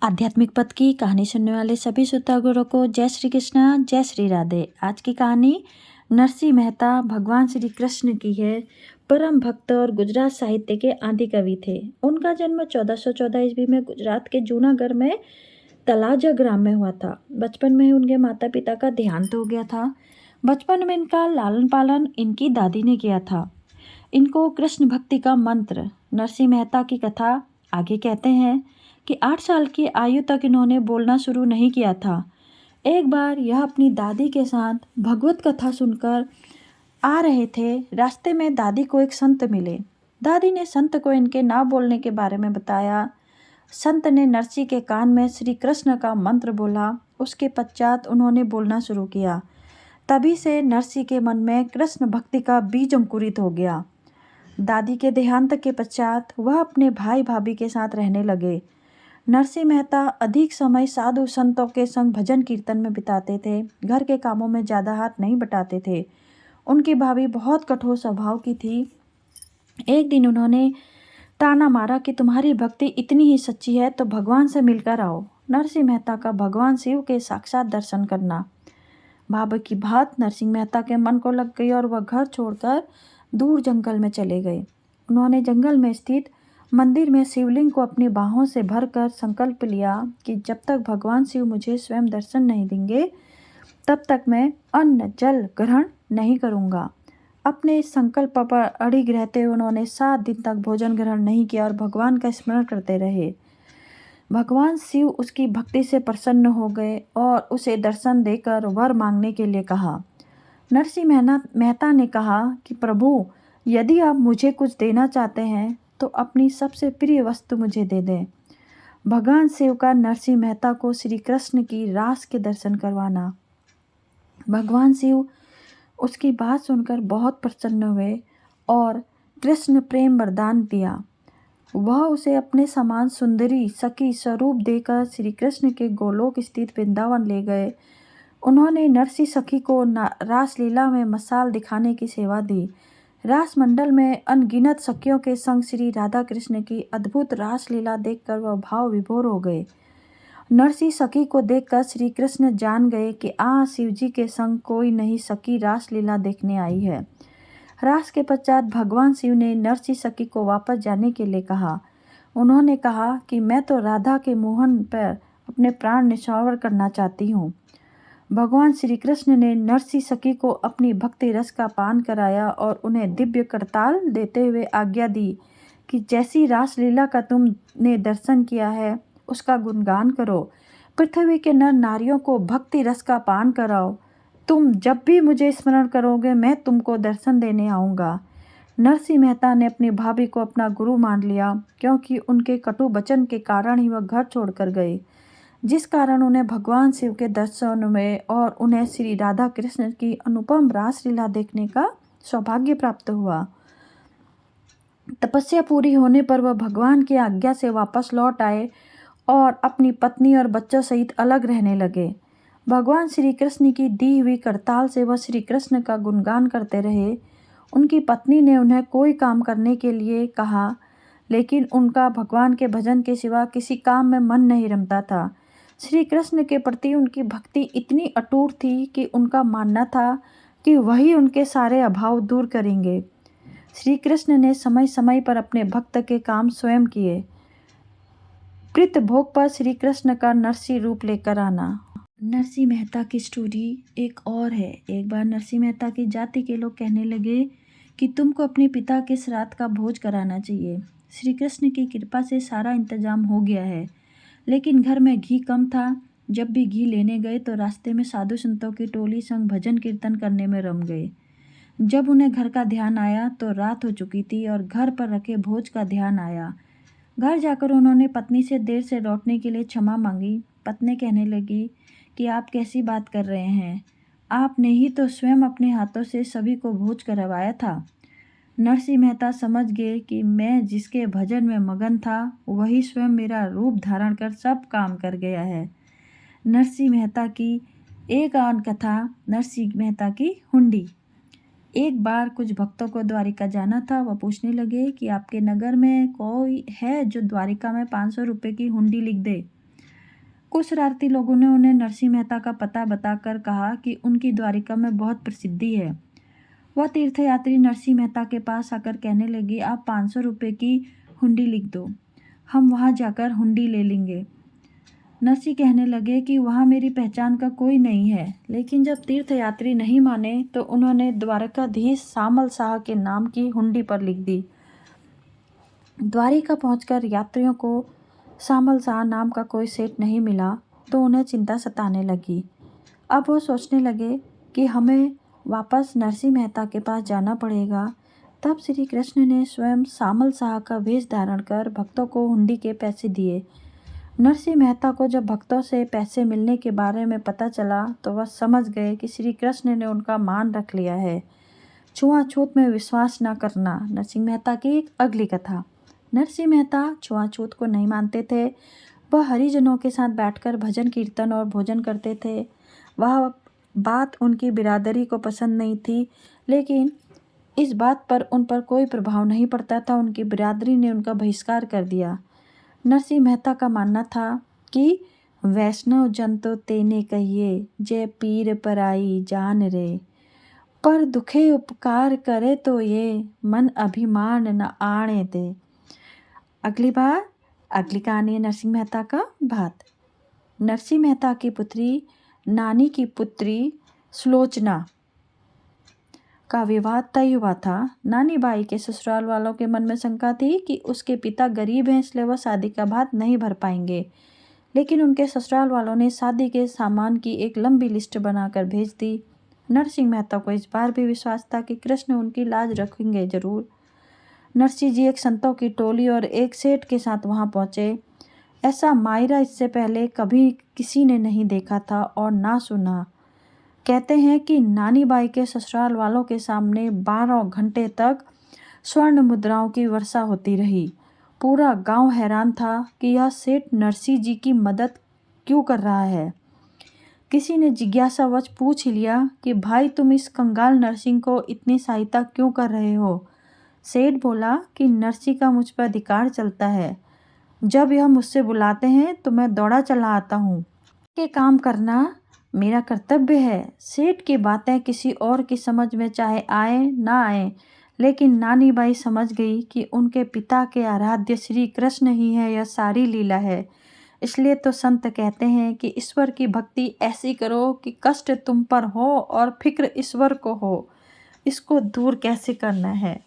आध्यात्मिक पथ की कहानी सुनने वाले सभी श्रोतागणों को जय श्री कृष्णा, जय श्री राधे। आज की कहानी नरसिंह मेहता भगवान श्री कृष्ण की है। परम भक्त और गुजरात साहित्य के आदि कवि थे। उनका जन्म 1414 ईस्वी में गुजरात के जूनागढ़ में तलाजा ग्राम में हुआ था। बचपन में ही उनके माता पिता का देहांत हो गया था। बचपन में इनका लालन पालन इनकी दादी ने किया था। इनको कृष्ण भक्ति का मंत्र। नरसिंह मेहता की कथा आगे कहते हैं कि 8 साल की आयु तक इन्होंने बोलना शुरू नहीं किया था। एक बार यह अपनी दादी के साथ भगवत कथा सुनकर आ रहे थे। रास्ते में दादी को एक संत मिले। दादी ने संत को इनके ना बोलने के बारे में बताया। संत ने नरसिंह के कान में श्री कृष्ण का मंत्र बोला। उसके पश्चात उन्होंने बोलना शुरू किया। तभी से नरसिंह के मन में कृष्ण भक्ति का बीज अंकुरित हो गया। दादी के देहांत के पश्चात वह अपने भाई भाभी के साथ रहने लगे। नरसिंह मेहता अधिक समय साधु संतों के संग भजन कीर्तन में बिताते थे। घर के कामों में ज़्यादा हाथ नहीं बटाते थे। उनकी भाभी बहुत कठोर स्वभाव की थी। एक दिन उन्होंने ताना मारा कि तुम्हारी भक्ति इतनी ही सच्ची है तो भगवान से मिलकर आओ। नरसिंह मेहता का भगवान शिव के साक्षात दर्शन करना। भाभी की बात नरसिंह मेहता के मन को लग गई और वह घर छोड़कर दूर जंगल में चले गए। उन्होंने जंगल में स्थित मंदिर में शिवलिंग को अपनी बाहों से भरकर संकल्प लिया कि जब तक भगवान शिव मुझे स्वयं दर्शन नहीं देंगे तब तक मैं अन्न जल ग्रहण नहीं करूँगा। अपने इस संकल्प पर अड़िग रहते हुए उन्होंने 7 दिन तक भोजन ग्रहण नहीं किया और भगवान का स्मरण करते रहे। भगवान शिव उसकी भक्ति से प्रसन्न हो गए और उसे दर्शन देकर वर मांगने के लिए कहा। नरसिंह मेहता ने कहा कि प्रभु, यदि आप मुझे कुछ देना चाहते हैं तो अपनी सबसे प्रिय वस्तु मुझे दे दें। भगवान शिव का नरसिंह मेहता को श्री कृष्ण की रास के दर्शन करवाना। भगवान शिव उसकी बात सुनकर बहुत प्रसन्न हुए और कृष्ण प्रेम वरदान दिया। वह उसे अपने समान सुंदरी सखी स्वरूप देकर श्री कृष्ण के गोलोक स्थित वृंदावन ले गए। उन्होंने नरसिंह सखी को रासलीला में मसाल दिखाने की सेवा दी। रास मंडल में अनगिनत सखियों के संग श्री राधा कृष्ण की अद्भुत रासलीला देखकर वह भाव विभोर हो गए। नरसिंह सखी को देखकर श्री कृष्ण जान गए कि शिव जी के संग कोई नहीं सखी रासलीला देखने आई है। रास के पश्चात भगवान शिव ने नरसिंह सखी को वापस जाने के लिए कहा। उन्होंने कहा कि मैं तो राधा के मोहन पर अपने प्राण न्यौछावर करना चाहती हूँ। भगवान श्री कृष्ण ने नरसिंह सखी को अपनी भक्ति रस का पान कराया और उन्हें दिव्य करताल देते हुए आज्ञा दी कि जैसी रासलीला का तुमने दर्शन किया है उसका गुणगान करो। पृथ्वी के नर नारियों को भक्ति रस का पान कराओ। तुम जब भी मुझे स्मरण करोगे मैं तुमको दर्शन देने आऊँगा। नरसिंह मेहता ने अपनी भाभी को अपना गुरु मान लिया क्योंकि उनके कटु वचन के कारण ही वह घर छोड़कर गए, जिस कारण उन्हें भगवान शिव के दर्शन हुए और उन्हें श्री राधा कृष्ण की अनुपम रासलीला देखने का सौभाग्य प्राप्त हुआ। तपस्या पूरी होने पर वह भगवान की आज्ञा से वापस लौट आए और अपनी पत्नी और बच्चों सहित अलग रहने लगे। भगवान श्री कृष्ण की दी हुई करताल से वह श्री कृष्ण का गुणगान करते रहे। उनकी पत्नी ने उन्हें कोई काम करने के लिए कहा, लेकिन उनका भगवान के भजन के सिवा किसी काम में मन नहीं रमता था। श्री कृष्ण के प्रति उनकी भक्ति इतनी अटूट थी कि उनका मानना था कि वही उनके सारे अभाव दूर करेंगे। श्री कृष्ण ने समय समय पर अपने भक्त के काम स्वयं किए। प्रीत भोग पर श्री कृष्ण का नरसिंह रूप लेकर आना। नरसिंह मेहता की स्टोरी एक और है। एक बार नरसिंह मेहता की जाति के लोग कहने लगे कि तुमको अपने पिता के श्राद्ध का भोज कराना चाहिए। श्री कृष्ण की कृपा से सारा इंतजाम हो गया है, लेकिन घर में घी कम था। जब भी घी लेने गए तो रास्ते में साधु संतों की टोली संग भजन कीर्तन करने में रम गए। जब उन्हें घर का ध्यान आया तो रात हो चुकी थी और घर पर रखे भोज का ध्यान आया। घर जाकर उन्होंने पत्नी से देर से लौटने के लिए क्षमा मांगी। पत्नी कहने लगी कि आप कैसी बात कर रहे हैं, आपने ही तो स्वयं अपने हाथों से सभी को भोज करवाया था। नरसिंह मेहता समझ गए कि मैं जिसके भजन में मगन था वही स्वयं मेरा रूप धारण कर सब काम कर गया है। नरसिंह मेहता की एक और कथा, नरसिंह मेहता की हुंडी। एक बार कुछ भक्तों को द्वारिका जाना था। वह पूछने लगे कि आपके नगर में कोई है जो द्वारिका में 500 रुपये की हुंडी लिख दे। कुछ शरारती लोगों ने उन्हें नरसिंह मेहता का पता बताकर कहा कि उनकी द्वारिका में बहुत प्रसिद्धि है। वह तीर्थयात्री नरसिंह मेहता के पास आकर कहने लगी, आप 500 रुपये की हुंडी लिख दो, हम वहाँ जाकर हुंडी ले लेंगे। नरसिंह कहने लगे कि वहाँ मेरी पहचान का कोई नहीं है। लेकिन जब तीर्थयात्री नहीं माने तो उन्होंने द्वारकाधीश सामल शाह के नाम की हुंडी पर लिख दी। द्वारिका पहुंचकर यात्रियों को सामल शाह नाम का कोई सेठ नहीं मिला तो उन्हें चिंता सताने लगी। अब वो सोचने लगे कि हमें वापस नरसिंह मेहता के पास जाना पड़ेगा। तब श्री कृष्ण ने स्वयं सामल शाह का वेश धारण कर भक्तों को हुंडी के पैसे दिए। नरसिंह मेहता को जब भक्तों से पैसे मिलने के बारे में पता चला तो वह समझ गए कि श्री कृष्ण ने उनका मान रख लिया है। छुआछूत में विश्वास न करना। नरसिंह मेहता की एक अगली कथा। नरसिंह मेहता छुआछूत को नहीं मानते थे। वह हरिजनों के साथ बैठकर भजन कीर्तन और भोजन करते थे। वह बात उनकी बिरादरी को पसंद नहीं थी, लेकिन इस बात पर उन पर कोई प्रभाव नहीं पड़ता था। उनकी बिरादरी ने उनका बहिष्कार कर दिया। नरसिंह मेहता का मानना था कि वैष्णव जन तो तेने कहिए, जय पीर पराई जान रे, पर दुखे उपकार करे तो ये, मन अभिमान न आने दे। अगली कहानी है नरसिंह मेहता का भात। नरसिंह मेहता की पुत्री नानी की पुत्री सुलोचना का विवाह तय हुआ था। नानी बाई के ससुराल वालों के मन में शंका थी कि उसके पिता गरीब हैं, इसलिए वह शादी का भात नहीं भर पाएंगे। लेकिन उनके ससुराल वालों ने शादी के सामान की एक लंबी लिस्ट बनाकर भेज दी। नरसिंह मेहता को इस बार भी विश्वास था कि कृष्ण उनकी लाज रखेंगे जरूर। नरसिंह जी एक संतों की टोली और एक सेठ के साथ वहां पहुंचे। ऐसा मायरा इससे पहले कभी किसी ने नहीं देखा था और ना सुना। कहते हैं कि नानी बाई के ससुराल वालों के सामने 12 घंटे तक स्वर्ण मुद्राओं की वर्षा होती रही। पूरा गांव हैरान था कि यह सेठ नरसिंह जी की मदद क्यों कर रहा है। किसी ने जिज्ञासावश पूछ ही लिया कि भाई तुम इस कंगाल नरसिंह को इतनी सहायता क्यों कर रहे हो। सेठ बोला कि नरसिंह का मुझ पर अधिकार चलता है। जब यह मुझसे बुलाते हैं तो मैं दौड़ा चला आता हूँ। के काम करना मेरा कर्तव्य है। सेठ की बातें किसी और की समझ में चाहे आए ना आए, लेकिन नानी बाई समझ गई कि उनके पिता के आराध्य श्री कृष्ण ही है, यह सारी लीला है। इसलिए तो संत कहते हैं कि ईश्वर की भक्ति ऐसी करो कि कष्ट तुम पर हो और फिक्र ईश्वर को हो। इसको दूर कैसे करना है।